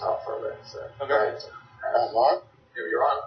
talk for a minute. So. Okay. I'm on? You're on.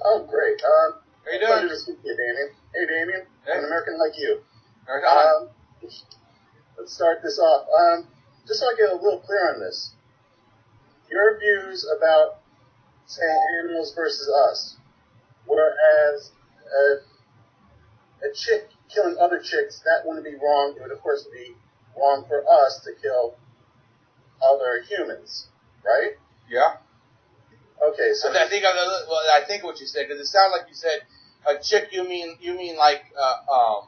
Oh, great. How you doing? Pleasure to speak to you, Damien. Hey, Damien. Hey. I'm an American like you. Right on. Let's start this off. Just so I get a little clear on this, your views about, say, animals versus us, whereas a chick killing other chicks, that wouldn't be wrong. It would, of course, be wrong for us to kill other humans, right? Yeah. Okay, so I think what you said, because it sounded like you said a chick. You mean like a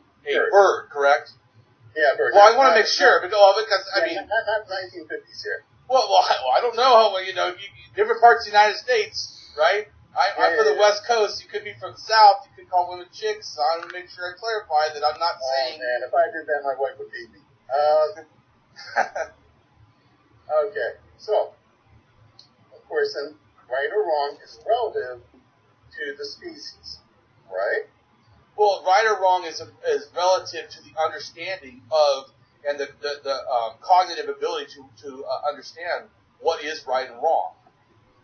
bird, correct? Yeah, bird. Well, I want to make sure because I mean, not 1950s here. Well, I don't know how different parts of the United States, right? I'm from the West Coast. You could be from the South. You could call women chicks. So I want to make sure I clarify that I'm not saying. Man, if I did that, my wife would beat me. Okay, so of course, then right or wrong is relative to the species, right? Well, right or wrong is relative to the understanding of and the cognitive ability to understand what is right and wrong.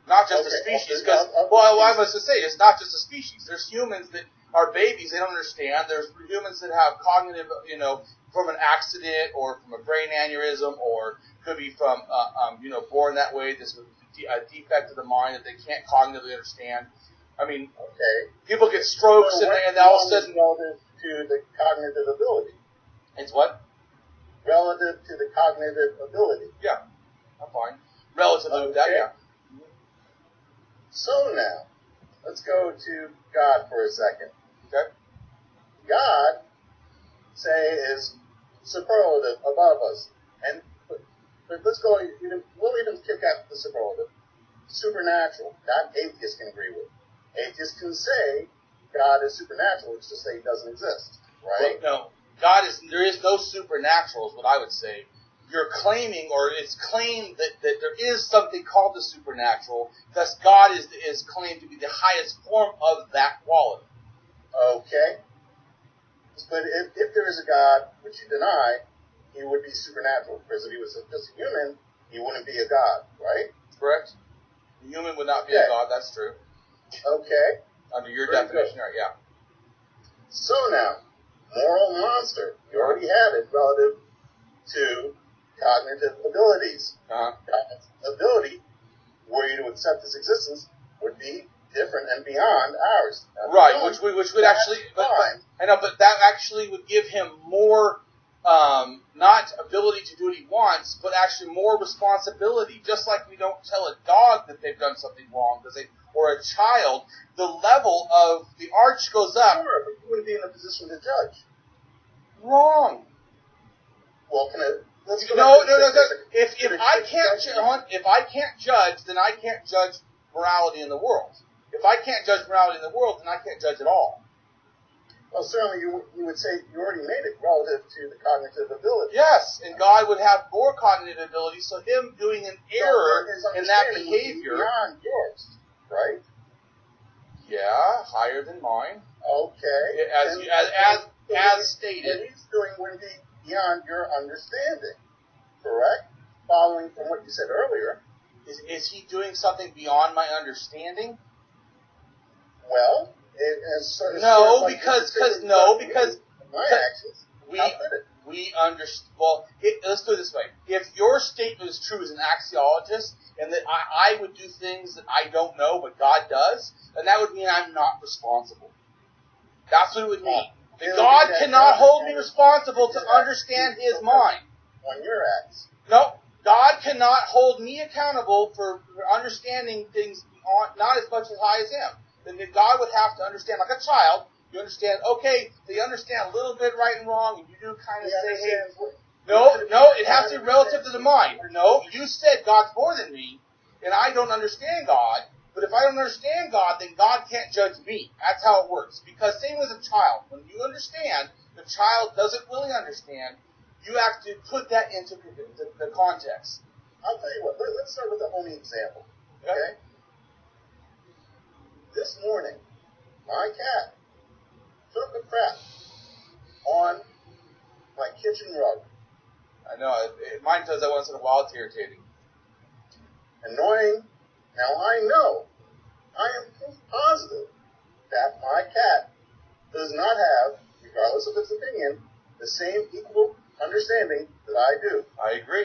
Not just a species, because, I was to say, it's not just a species. There's humans that are babies, they don't understand. There's humans that have cognitive, from an accident or from a brain aneurysm or could be from, born that way. This is a defect of the mind that they can't cognitively understand. I mean, people get strokes and all of a sudden... Relative to the cognitive ability. It's what? Relative to the cognitive ability. Yeah, I'm fine. Relative to that, yeah. So now, let's go to God for a second. Okay. God, say, is superlative above us. But let's go, we'll even kick out the superlative. Supernatural. That atheists can agree with. Atheists can say God is supernatural, it's just that he doesn't exist, right? Well, no. There is no supernatural is what I would say. You're claiming, or it's claimed that there is something called the supernatural, thus God is claimed to be the highest form of that quality. Okay. But if there is a God, which you deny, he would be supernatural. Because if he was just a human, he wouldn't be a God, right? Correct. A human would not be a God, that's true. Okay. Under your definition, right, yeah. So now, moral monster. You already had it relative to cognitive abilities. Cognitive ability, were you to accept his existence, would be different and beyond ours. Right, which would actually, but that actually would give him more, not ability to do what he wants, but actually more responsibility. Just like we don't tell a dog that they've done something wrong, or a child, the level of the arch goes up. Sure, but you wouldn't be in a position to judge. Wrong. Well, No. If I can't judge, then I can't judge morality in the world. If I can't judge morality in the world, then I can't judge at all. Well, certainly you would say you already made it relative to the cognitive ability. Yes, and God would have more cognitive ability, so him doing an error in that behavior beyond yours, right? Yeah, higher than mine. Okay. As stated. What he's doing would be beyond your understanding, correct? Following from what you said earlier. Is he doing something beyond my understanding? Well, it has sort of because my actions. We understand. Well, let's do it this way. If your statement is true as an axiologist, and that I would do things that I don't know, but God does, then that would mean I'm not responsible. That's what it would mean. God cannot hold me responsible to understand his mind. On your acts. No, God cannot hold me accountable for understanding things not as much as high as him. Then God would have to understand, like a child, you understand, okay, they understand a little bit right and wrong, and you do kind of say, hey, no, it has to be relative to the mind. No, you said God's more than me, and I don't understand God, but if I don't understand God, then God can't judge me. That's how it works. Because same as a child, when you understand, the child doesn't really understand, you have to put that into the context. I'll tell you what, let's start with the homey example, okay? This morning, my cat took a crap on my kitchen rug. I know. Mine does that once in a while. It's irritating. annoying. Now I know, I am proof positive that my cat does not have, regardless of its opinion, the same equal understanding that I do. I agree.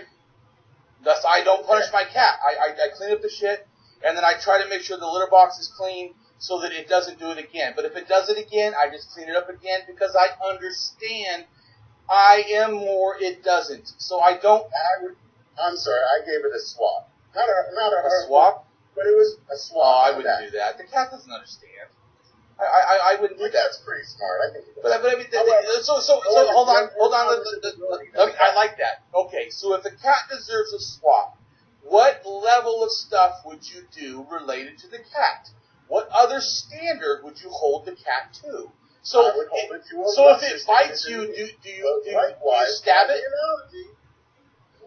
Thus, I don't punish my cat. I clean up the shit, and then I try to make sure the litter box is clean so that it doesn't do it again. But if it does it again, I just clean it up again because I understand I am more, it doesn't. So I don't... I'm sorry, I gave it a swap. Not a swap? But it was a swap. Oh, I wouldn't do that. The cat doesn't understand. I wouldn't do that. That's pretty smart. I think. But I mean, so hold on. I like that. Okay, so if the cat deserves a swap, what level of stuff would you do related to the cat? What other standard would you hold the cat to? So, I would hold it to a so if it bites you, do you stab it?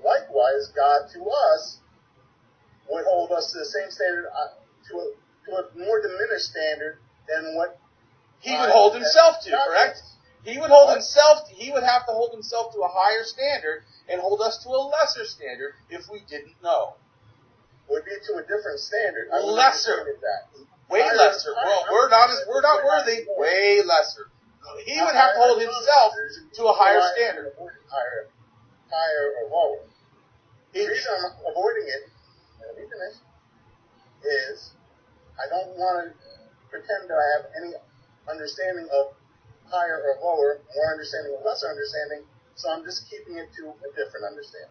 Likewise, God to us would hold us to the same standard, to a more diminished standard than what he would hold himself to, correct? He would hold himself. He would have to hold himself to a higher standard and hold us to a lesser standard if we didn't know. Would be to a different standard. Lesser, way lesser. Well, we're not worthy. Way lesser. He would have to hold himself to a higher standard. Higher or lower. The reason I'm avoiding it, let me finish, is I don't want to pretend that I have any understanding of higher or lower, more understanding or lesser understanding, so I'm just keeping it to a different understanding.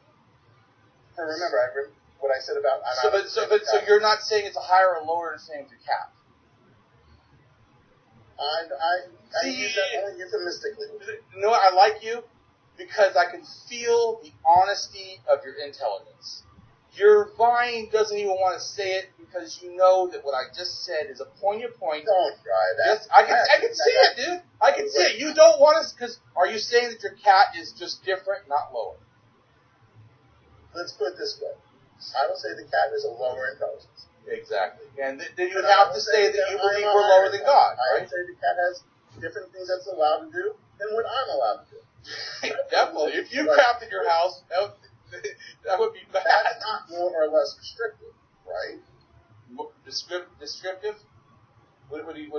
So remember, what I said about... So you're not saying it's a higher or lower understanding of your cat? I use that only euphemistically. You know what? I like you because I can feel the honesty of your intelligence. Your mind doesn't even want to say it because you know that what I just said is a poignant point. Don't try that. I can see it, dude. I can see it. You don't want us because are you saying that your cat is just different, not lower? Let's put it this way. I will say the cat is a lower intelligence. Exactly. And then you would have to say that you believe we're lower than God, right? I would say the cat has different things that's allowed to do than what I'm allowed to do. Definitely. If you crapped in your house, that would be bad. That's not more or less restrictive, right? Descriptive? What are you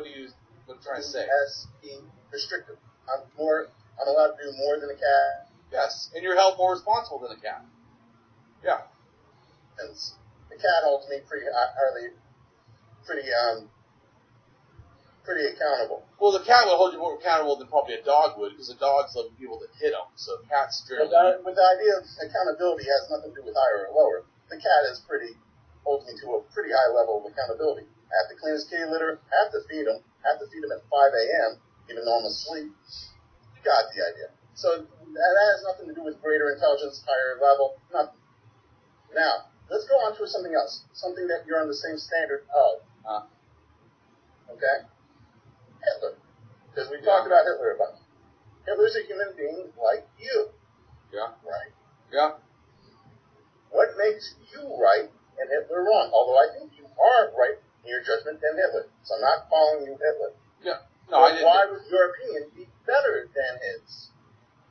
trying to say? As being restrictive. I'm allowed to do more than a cat. Yes, and you're held more responsible than a cat. Yeah. And the cat holds me pretty accountable. Well, the cat will hold you more accountable than probably a dog would, because the dogs love people that hit them. So cats generally... But the idea of accountability has nothing to do with higher or lower. The cat holds me to a pretty high level of accountability. I have to clean his kitty litter, I have to feed him at 5 a.m., even though I'm asleep. You got the idea. So that has nothing to do with greater intelligence, higher level, nothing. Now, let's go on to something else. Something that you're on the same standard of. Okay? Hitler. Because we talked about Hitler a bunch. Hitler's a human being like you. Yeah. Right? Yeah. What makes you right and Hitler wrong? Although I think you are right in your judgment than Hitler. So I'm not following you, Hitler. Yeah. No, I didn't. Why would your opinion be better than his?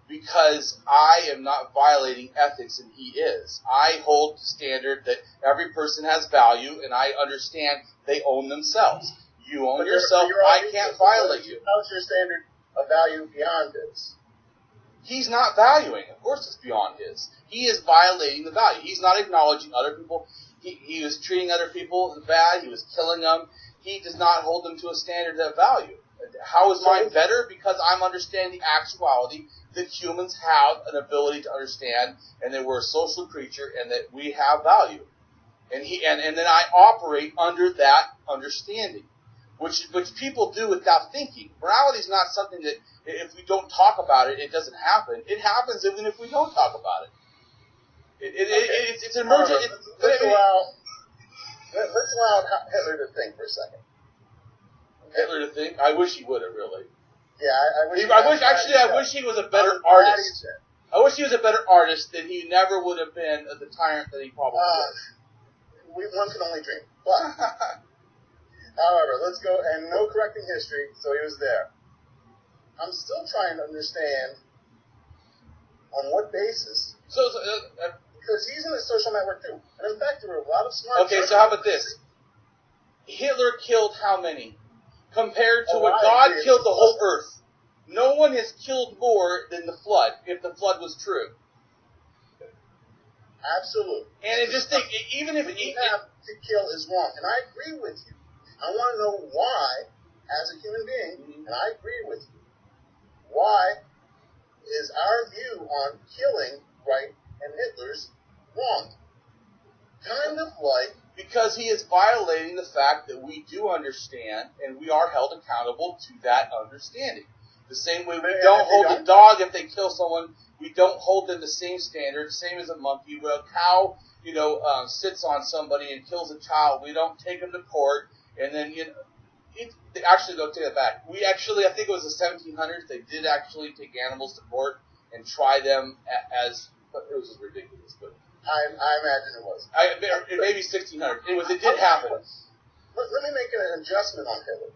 Because I am not violating ethics and he is. I hold the standard that every person has value and I understand they own themselves. You own yourself, I can't violate you. How's your standard of value beyond his? He's not valuing. Of course it's beyond his. He is violating the value. He's not acknowledging other people. He was treating other people bad. He was killing them. He does not hold them to a standard of value. How is mine better? Because I'm understanding the actuality that humans have an ability to understand and that we're a social creature and that we have value. And then I operate under that understanding. Which people do without thinking. Morality is not something that, if we don't talk about it, it doesn't happen. It happens even if we don't talk about it. It's emergent. Let's allow Hitler to think for a second. Okay. Hitler to think? I wish he would have, really. Yeah, I wish he was a better artist. I wish he was a better artist, then he never would have been the tyrant that he probably was. One can only dream. But... However, let's go, and no correcting history, so he was there. I'm still trying to understand on what basis. Because he's in a social network too. And in fact, there were a lot of smart... Okay, so how about this? Hitler killed how many? Compared to what God killed the whole earth. No one has killed more than the flood, if the flood was true. Absolutely. And it just think, even if... What you have to kill is wrong. And I agree with you. I want to know why, as a human being, and I agree with you, why is our view on killing right and Hitler's wrong? Kind of like... Because he is violating the fact that we do understand, and we are held accountable to that understanding. The same way we don't hold a dog if they kill someone, we don't hold them the same standard, same as a monkey. Well, a cow, sits on somebody and kills a child. We don't take them to court, and then, actually, don't take it back. We actually, I think it was the 1700s, they did actually take animals to court and try them as, it was just ridiculous, but... I imagine it was. Maybe 1600. It did happen. Let me make an adjustment on Hitler.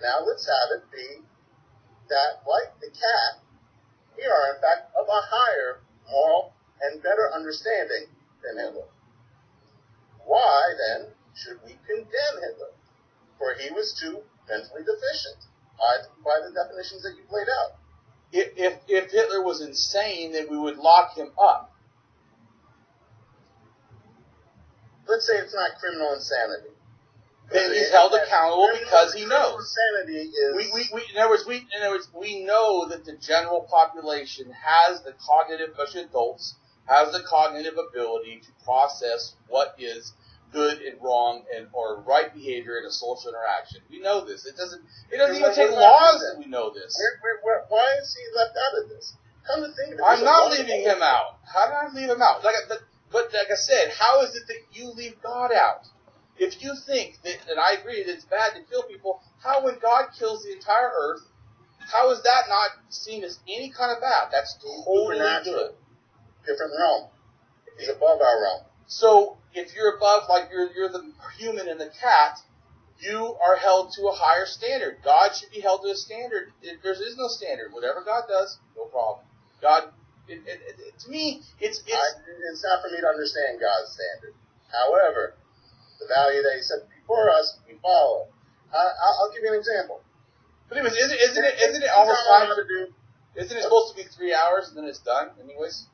Now let's have it be that, like the cat, we are in fact of a higher moral and better understanding than Hitler. Why then should we condemn Hitler? For he was too mentally deficient by the definitions that you've laid out. If Hitler was insane, then we would lock him up. Let's say it's not criminal insanity. Then he's held accountable because he knows. Insanity is... In other words, we know that the general population has the cognitive, especially adults, has the cognitive ability to process what is good and wrong or right behavior in a social interaction. We know this. It doesn't even take laws that we know this. Why is he left out of this? Come to think of it, I'm not leaving him out. How did I leave him out? But like I said, how is it that you leave God out? If you think that, and I agree that it's bad to kill people, how when God kills the entire earth, how is that not seen as any kind of bad? That's totally good. Different realm. He's above our realm. So if you're above, like you're the human and the cat, you are held to a higher standard. God should be held to a standard. There is no standard. Whatever God does, no problem. God. To me, it's not for me to understand God's standard. However, the value that he set before us, we follow. I'll give you an example. But anyways, isn't it almost time? Isn't it supposed to be 3 hours and then it's done? Anyways.